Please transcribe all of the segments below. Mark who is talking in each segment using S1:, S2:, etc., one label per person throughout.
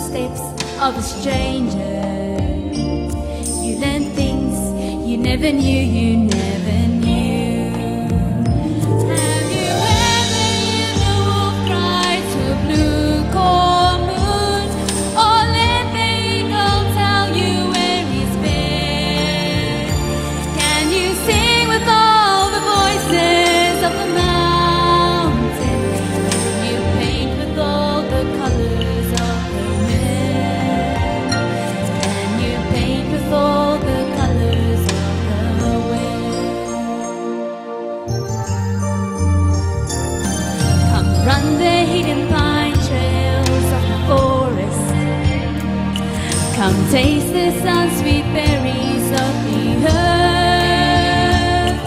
S1: footsteps of a stranger. You learn things you never knew, you never knew. Have you ever heard the wolf cry to a blue corn moon, or let the eagle tell you where he's been? Can you sing with all the voices of the mountain? Can you paint with all the colors of the wind? Can you paint with all the colors of the wind? Come run the hidden pine trails of the forest. Come taste the sun-sweet berries of the earth.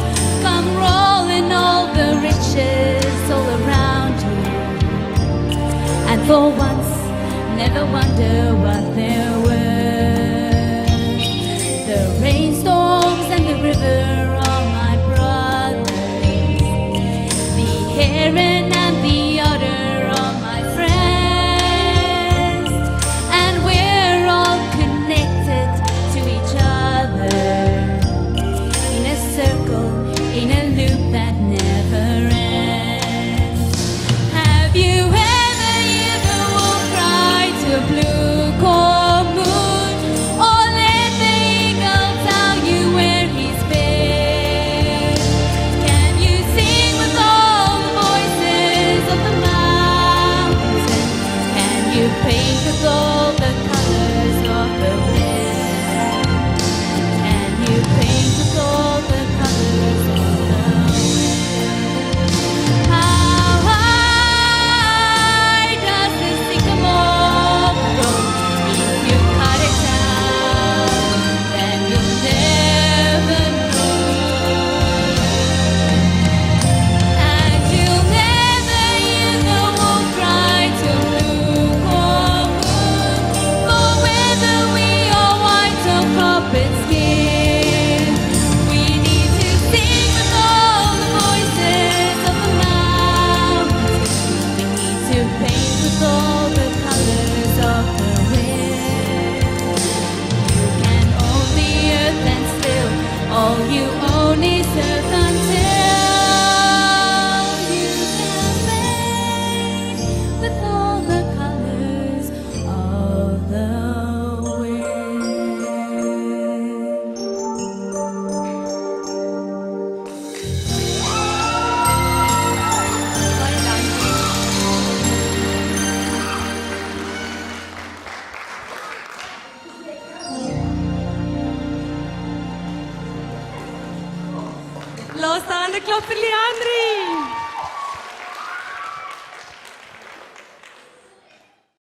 S1: Come roll in all the riches all around you, and for once never wonder what they're worth. The rainstorms and the river are my brothers. The heron and the otter are my friends, and we're all connected to each other in a circle, in a loop that never ends. Have you ever heard the wolf cry to a blue corn moon, or let the eagle tell you where he's been? Can you sing with all the voices of the mountain? Can you paint with all the colors of the wind? Can you paint with all the colors of the wind? How high does the sycamore grow? If you cut it down, then you'll never know. And you'll never hear the wolf cry to a blue corn moon, for whether we are white or copper skin, we need to sing with all the voices of the mountain. We need to paint with all the colors of the wind. You can own the earth, and still all you own is earth until you can paint with all the colors of the wind.
S2: La oss ta en klapp for Leandri!